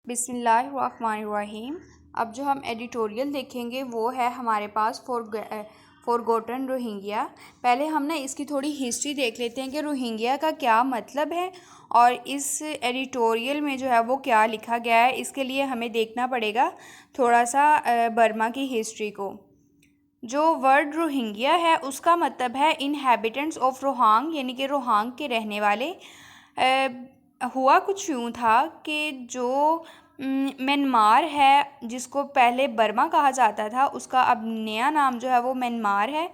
बिस्मिल्लाहिर्रहमानिर्रहीम। अब जो हम एडिटोरियल देखेंगे वो है हमारे पास फॉरगॉटन रोहिंग्या। पहले हम ना इसकी थोड़ी हिस्ट्री देख लेते हैं कि रोहिंग्या का क्या मतलब है और इस एडिटोरियल में जो है वो क्या लिखा गया है। इसके लिए हमें देखना पड़ेगा थोड़ा सा बर्मा की हिस्ट्री को। जो वर्ड रोहिंग्या है उसका मतलब है इनहेबिटेंट्स ऑफ रोहांग, यानी कि रोहांग के रहने वाले। हुआ कुछ यूँ था कि जो म्यांमार है, जिसको पहले बर्मा कहा जाता था, उसका अब नया नाम जो है वो म्यांमार है।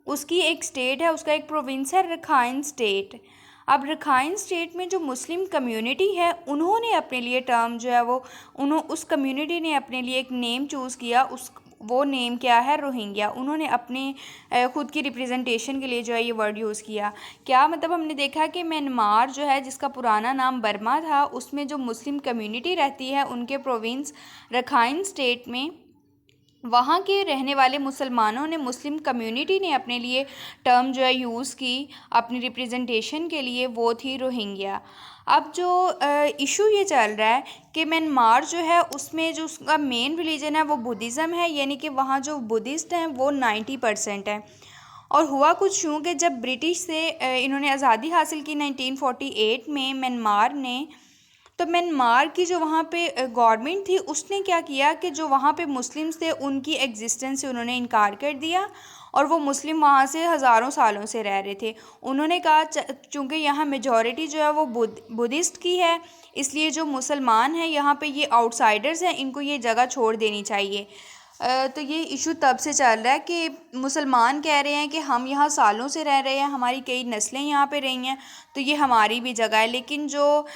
उसकी एक स्टेट है, उसका एक प्रोविंस है रखाइन स्टेट। अब रखाइन स्टेट में जो मुस्लिम कम्युनिटी है उन्होंने अपने लिए टर्म जो है वो उस कम्युनिटी ने अपने लिए एक नेम चूज़ किया। वो नेम क्या है? रोहिंग्या। उन्होंने अपने ख़ुद की रिप्रेजेंटेशन के लिए जो है ये वर्ड यूज़ किया। क्या मतलब? हमने देखा कि म्यांमार जो है, जिसका पुराना नाम बर्मा था, उसमें जो मुस्लिम कम्युनिटी रहती है उनके प्रोविंस रखाइन स्टेट में, वहाँ के रहने वाले मुसलमानों ने, मुस्लिम कम्युनिटी ने अपने लिए टर्म जो है यूज़ की अपनी रिप्रेजेंटेशन के लिए, वो थी रोहिंग्या। अब जो इशू ये चल रहा है कि म्यांमार जो है उसमें जो उसका मेन रिलीजन है वो बुद्धिज़्म है, यानी कि वहाँ जो बुद्धिस्ट हैं वो 90% है। और हुआ कुछ यूँ कि जब ब्रिटिश से इन्होंने आज़ादी हासिल की 1948 में म्यांमार ने, तो म्यांमार की जो वहाँ पे गवर्नमेंट थी उसने क्या किया कि जो वहाँ पे मुस्लिम्स थे उनकी एग्जिस्टेंस से उन्होंने इनकार कर दिया। और वो मुस्लिम वहाँ से हज़ारों सालों से रह रहे थे। उन्होंने कहा चूँकि यहाँ मेजॉरिटी जो है वो बुद्धिस्ट की है, इसलिए जो मुसलमान हैं यहाँ पे ये आउटसाइडर्स हैं, इनको ये जगह छोड़ देनी चाहिए। तो ये इशू तब से चल रहा है कि मुसलमान कह रहे हैं कि हम यहाँ सालों से रह रहे हैं, हमारी कई नस्लें यहाँ पे रही हैं, तो ये हमारी भी जगह है। लेकिन जो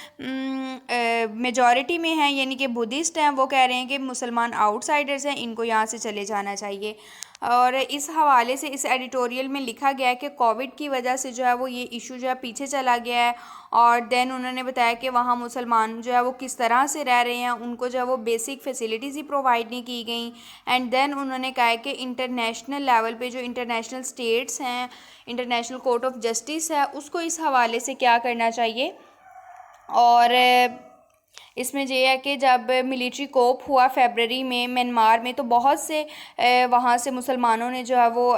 मेजॉरिटी में हैं, यानी कि बुद्धिस्ट हैं, वो कह रहे हैं कि मुसलमान आउटसाइडर्स हैं, इनको यहाँ से चले जाना चाहिए। और इस हवाले से इस एडिटोरियल में लिखा गया है कि कोविड की वजह से जो है वो ये इशू जो है पीछे चला गया है। और देन उन्होंने बताया कि वहाँ मुसलमान जो है वो किस तरह से रह रहे हैं, उनको जो है वो बेसिक फैसिलिटीज़ ही प्रोवाइड नहीं की गई। एंड देन उन्होंने कहा है कि इंटरनेशनल लेवल पे जो इंटरनेशनल स्टेट्स हैं, इंटरनेशनल कोर्ट ऑफ जस्टिस है, उसको इस हवाले से क्या करना चाहिए। और इसमें यह है कि जब मिलिट्री कोप हुआ फरवरी में म्यांमार में, तो बहुत से वहाँ से मुसलमानों ने जो है वो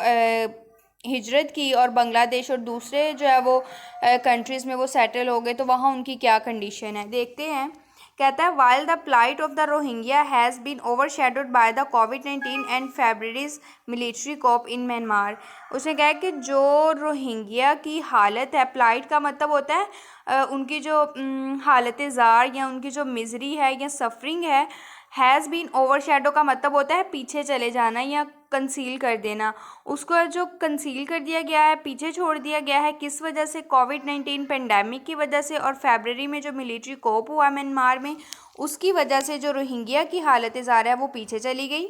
हिजरत की और बांग्लादेश और दूसरे जो है वो कंट्रीज़ में वो सेटल हो गए। तो वहाँ उनकी क्या कंडीशन है देखते हैं। कहता है while the plight of the Rohingya has been overshadowed by the कोविड-19 and February's military coup in Myanmar. उसने कहा कि जो रोहिंग्या की हालत है, प्लाइट का मतलब होता है उनकी जो हालत ज़ार या उनकी जो मिजरी है या सफरिंग है। हैज़ बीन ओवरशैडो का मतलब होता है पीछे चले जाना या कंसील कर देना। उसको जो कंसील कर दिया गया है, पीछे छोड़ दिया गया है, किस वजह से? कोविड-19 पेंडेमिक की वजह से, और फरवरी में जो मिलिट्री कोप हुआ म्यांमार में, उसकी वजह से जो रोहिंग्या की हालत ज़ार है वो पीछे चली गई।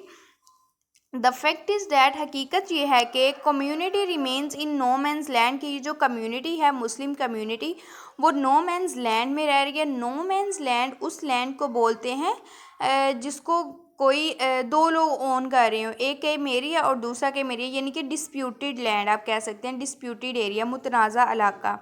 द फैक्ट इज़ डैट, हकीकत ये है कि community remains in no man's land, की जो कम्युनिटी है मुस्लिम कम्युनिटी वो नो मैंस लैंड में रह रही है। नो मैंस लैंड उस लैंड को बोलते हैं जिसको कोई दो लोग ओन कर रहे हो, एक है मेरी है और दूसरा के मेरी है, यानी कि डिस्प्यूटेड लैंड आप कह सकते हैं, डिस्प्यूटेड एरिया, मुतनाज़ा इलाका।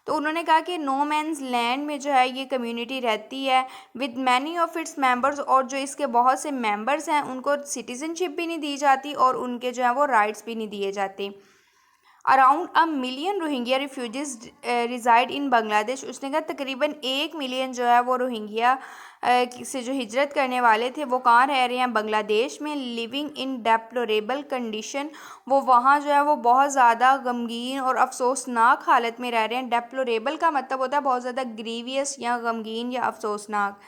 तो उन्होंने कहा कि नो मैंस लैंड में जो है ये कम्युनिटी रहती है with many of its members, और जो इसके बहुत से मेंबर्स हैं उनको सिटीजनशिप भी नहीं दी जाती और उनके जो है वो राइट्स भी नहीं दिए जाते। Around 1 million Rohingya refugees resided in Bangladesh. उसने कहा तकरीबन 1 मिलियन जो है वो रोहिंग्या से जो हिजरत करने वाले थे वो कहाँ रह रहे हैं? बांग्लादेश में। लिविंग इन डेप्लोरेबल कंडीशन, वो वहाँ जो है वो बहुत ज़्यादा गमगीन और अफसोसनाक हालत में रह रहे हैं। डेप्लोरेबल का मतलब होता है बहुत ज़्यादा ग्रीवियस या गमगीन या अफसोसनाक।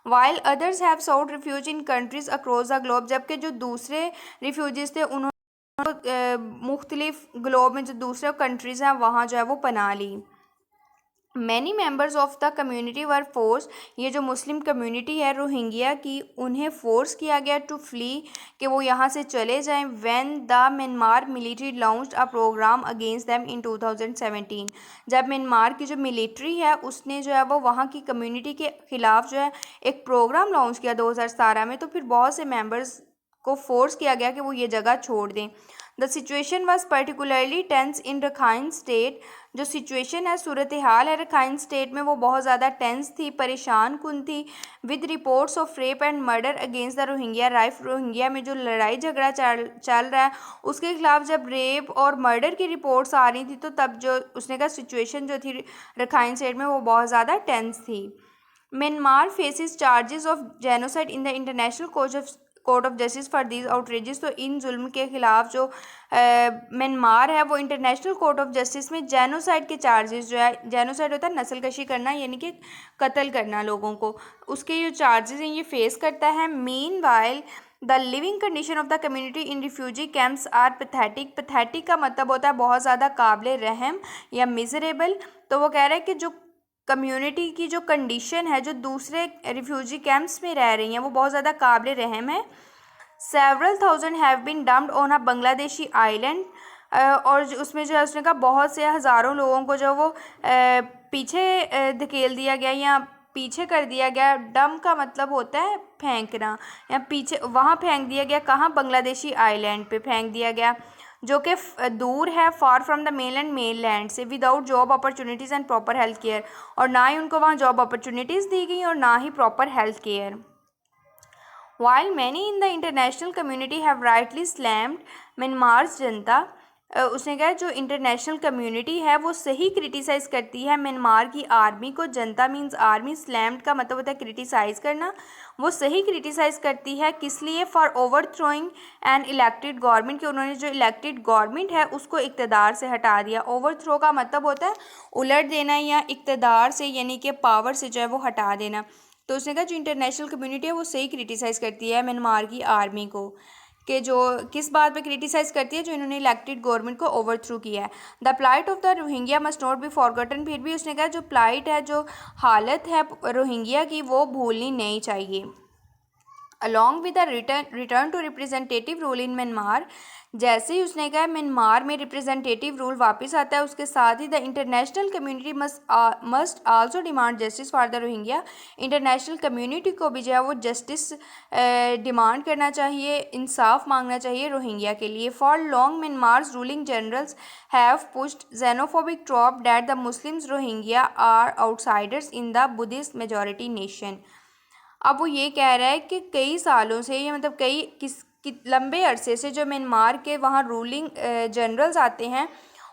While others have sought refuge in countries across the globe, जबकि जो दूसरे रिफ्यूजीज़ थे उन्होंने मुख्तलिफ ग्लोब में जो दूसरे कंट्रीज़ हैं वहाँ जो है वो पनाह ली। Many members of the community were forced, ये जो मुस्लिम कम्युनिटी है रोहिंग्या की, उन्हें फोर्स किया गया टू फ्ली, कि वो यहाँ से चले जाएं। When the Myanmar military launched a program against them in 2017, जब म्यांमार की जो मिलिट्री है उसने जो है वो वहाँ की कम्युनिटी के ख़िलाफ़ जो है एक प्रोग्राम लॉन्च किया 2017 में, तो फिर बहुत से मेंबर्स को फोर्स किया गया कि वो ये जगह छोड़ दें। The situation was particularly tense in Rakhine state, जो सिचुएशन है, सूरत हाल है रखाइन स्टेट में, वो बहुत ज़्यादा टेंस थी, परेशान कुन थी, with reports of rape and murder against the Rohingya rife. Rohingya में जो लड़ाई झगड़ा चल रहा है उसके खिलाफ जब रेप और मर्डर की रिपोर्ट्स आ रही थी, तो तब जो उसने कहा सिचुएशन जो थी रखाइन स्टेट में वो बहुत ज़्यादा टेंस थी। Myanmar faces charges of genocide in the international court of justice for these outrageous. तो इन जुल्म के खिलाफ जो म्यांमार है वो इंटरनेशनल कोर्ट ऑफ जस्टिस में जेनोसाइड के चार्जेस, जो है जेनोसाइड होता है नस्लकशी करना, यानी कि कत्ल करना लोगों को, उसके जो चार्जेस हैं ये फेस करता है। Meanwhile the living condition of the community in refugee camps are pathetic. Pathetic का मतलब होता है बहुत ज़्यादा काबिल रहम या मिजरेबल। तो वो कह रहा है कि जो कम्युनिटी की जो कंडीशन है जो दूसरे रिफ्यूजी कैंप्स में रह रही हैं वो बहुत ज़्यादा काबिल रहम है। Several thousand have been dumped on a Bangladeshi island. और उसमें जो है उसने कहा बहुत से हज़ारों लोगों को जो वो पीछे धकेल दिया गया या पीछे कर दिया गया। डम का मतलब होता है फेंकना, या पीछे वहाँ फेंक दिया गया। कहाँ? बांग्लादेशी आइलैंड पे फेंक दिया गया, जो कि दूर है, फार फ्रॉम द मेनलैंड से, without job opportunities and proper health care. और ना ही उनको वहाँ जॉब अपॉर्चुनिटीज़ दी गई और ना ही proper health care. While many in the international community have rightly slammed Myanmar's junta, उसने कहा जो इंटरनेशनल कम्युनिटी है वो सही क्रिटिसाइज़ करती है म्यांमार की आर्मी को। जनता मीन्स आर्मी, स्लैम्ड का मतलब होता है क्रिटिसाइज़ करना। वो सही क्रिटिसाइज़ करती है किस लिए? For over throwing an elected government, कि उन्होंने जो इलेक्टेड गवर्नमेंट है उसको इक़्तिदार से हटा दिया। ओवर थ्रो का मतलब होता है उलट देना या इक़्तिदार से, यानी कि पावर से जो है वो हटा देना। तो उसने कहा जो इंटरनेशनल कम्युनिटी है वो सही क्रिटिसाइज़ करती है म्यांमार की आर्मी को, कि जो किस बात पे क्रिटिसाइज़ करती है? जो इन्होंने इलेक्टेड गवर्नमेंट को ओवरथ्रू किया है। The plight of the Rohingya must not be forgotten. फिर भी उसने कहा जो प्लाइट है, जो हालत है रोहिंग्या की, वो भूलनी नहीं चाहिए। Along with the return to representative rule in Myanmar, जैसे ही उसने कहा म्यांमार में रिप्रेजेंटेटिव रूल वापस आता है, उसके साथ ही the international community must also demand justice for the Rohingya. International community को भी जो है वो जस्टिस डिमांड करना चाहिए, इंसाफ मांगना चाहिए रोहिंग्या के लिए। For long Myanmar's ruling generals have pushed xenophobic trope that the Muslims Rohingya are outsiders in the Buddhist majority nation. अब वो ये कह रहा है कि कई सालों से, ये मतलब लंबे अरसे से जो म्यांमार के वहाँ रूलिंग जनरल्स आते हैं,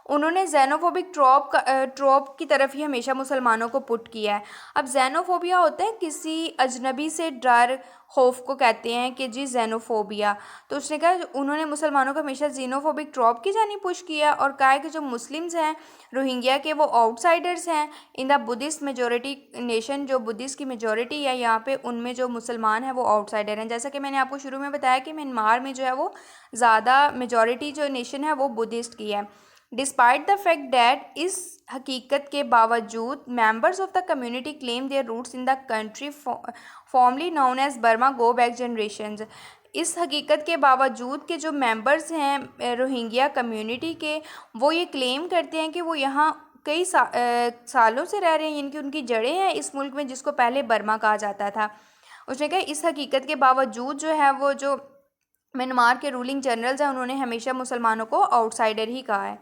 उन्होंने xenophobic ट्रॉप की तरफ ही हमेशा मुसलमानों को पुट किया है। अब xenophobia होता है किसी अजनबी से डर, खौफ को कहते हैं कि जी xenophobia। तो उसने कहा उन्होंने मुसलमानों को हमेशा xenophobic ट्रॉप की जानी पुश किया और कहा है कि जो मुस्लिम्स हैं रोहिंग्या के वो आउटसाइडर्स हैं इन द बुद्धिस्ट मेजॉरिटी नेशन। जो बुद्धिस्ट की मेजॉरिटी है यहाँ पे, उनमें जो मुसलमान हैं वो आउटसाइडर हैं। जैसा कि मैंने आपको शुरू में बताया कि म्यांमार में जो है वो ज़्यादा मेजॉरिटी जो नेशन है वो बुद्धिस्ट की है। डिस्पाइट द फैक्ट डैट, इस हकीकत के बावजूद, members of the community claim their roots in the country formerly known as Burma go back generations. इस हकीकत के बावजूद कि जो मेंबर्स हैं रोहिंग्या कम्युनिटी के, वो ये क्लेम करते हैं कि वो यहाँ कई सालों से रह रहे हैं, इनकी उनकी जड़ें हैं इस मुल्क में जिसको पहले बर्मा कहा जाता था। उसने कहा इस हकीकत के बावजूद जो है वो जो म्यांमार के रूलिंग जनरल्स हैं उन्होंने हमेशा मुसलमानों को आउटसाइडर ही कहा है।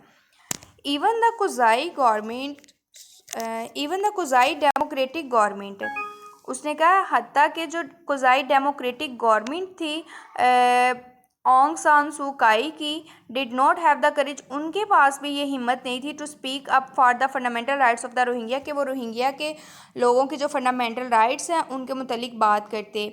Even the quasi democratic government, उसने कहा हत्ता के जो कुजाई डेमोक्रेटिक गवर्नमेंट थी ऑंग सान सू काई की, did not have the courage, उनके पास भी ये हिम्मत नहीं थी to speak up for the fundamental rights of the Rohingya, कि वो रोहिंग्या के लोगों के जो फंडामेंटल राइट्स हैं उनके मुतलिक बात करते।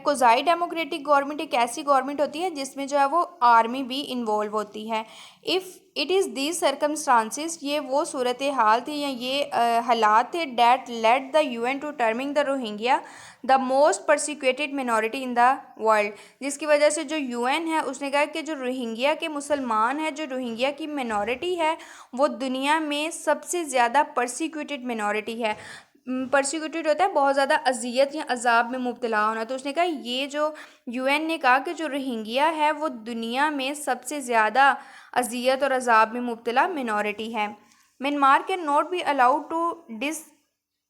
कुजाई डेमोक्रेटिक गवर्नमेंट एक ऐसी गवर्नमेंट होती है जिसमें जो है वो आर्मी भी इन्वॉल्व होती है। If it is these circumstances, ये वो सूरत हाल थी या ये हालात थे, that led the UN to terming the Rohingya the most persecuted minority in the world, जिसकी वजह से जो UN है उसने कहा कि जो रोहिंग्या के मुसलमान हैं, जो रोहिंग्या की मिनॉरिटी है, वो दुनिया में सबसे ज़्यादा परसिक्यूटेड मिनॉरिटी है। परसिक्यूटेड होता है बहुत ज़्यादा अजियत या अजाब में मुब्तला होना। तो उसने कहा ये जो UN ने कहा कि जो रोहिंग्या है वो दुनिया में सबसे ज़्यादा अजियत और अजाब में मुब्तला मिनॉरिटी है। Myanmar can not be allowed to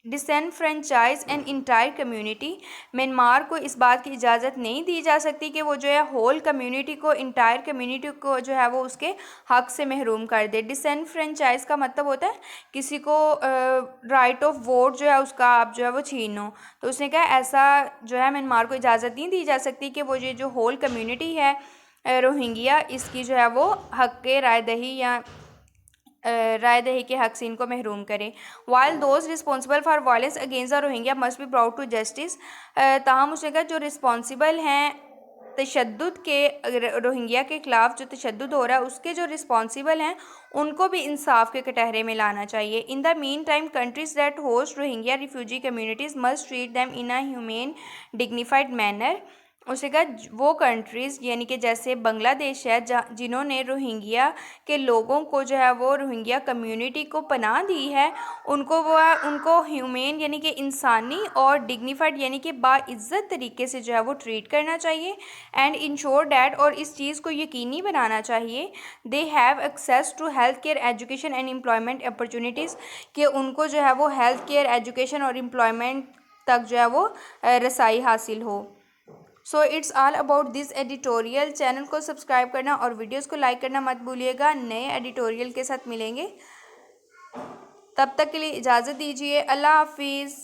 disenfranchise an entire community. Myanmar को इस बात की इजाज़त नहीं दी जा सकती कि वो जो है होल कम्युनिटी को, इंटायर कम्युनिटी को जो है वो उसके हक से महरूम कर दे। डिसएनफ्रेंचाइज का मतलब होता है किसी को राइट ऑफ वोट जो है उसका आप जो है वो छीनो। तो उसने कहा ऐसा जो है म्यांमार को इजाज़त नहीं दी जा सकती कि वो ये जो होल कम्युनिटी है रोहिंग्या, इसकी जो है वो हक के राय दही या राय दही के हक से इनको महरूम करें। While those responsible for violence against the Rohingya must be brought to justice. ताहम उसने कहा जो रिस्पॉन्सिबल हैं तशद्दुद के, रोहिंग्या के ख़िलाफ़ जो तशद्दुद हो रहा है उसके जो रिस्पॉन्सिबल हैं उनको भी इंसाफ के कटहरे में लाना चाहिए। In the mean time countries that host Rohingya refugee communities must treat them in a humane dignified manner. उसने कहा वो कंट्रीज़ यानी कि जैसे बांग्लादेश है जिन्होंने रोहिंग्या के लोगों को जो है वो रोहिंग्या कम्युनिटी को पनाह दी है, उनको ह्यूमेन यानी कि इंसानी और डिग्निफाइड यानी कि बाइज़्ज़त तरीके से जो है वो ट्रीट करना चाहिए। एंड इंश्योर डैट, और इस चीज़ को यकीनी बनाना चाहिए, they have access to health care, education and employment opportunities, कि उनको जो है वो हेल्थ केयर, एजुकेशन और एम्प्लॉयमेंट तक जो है वो रसाई हासिल हो। So it's all about this editorial. Channel को सब्सक्राइब करना और वीडियोस को लाइक करना मत भूलिएगा। नए एडिटोरियल के साथ मिलेंगे, तब तक के लिए इजाज़त दीजिए। अल्लाह हाफिज़।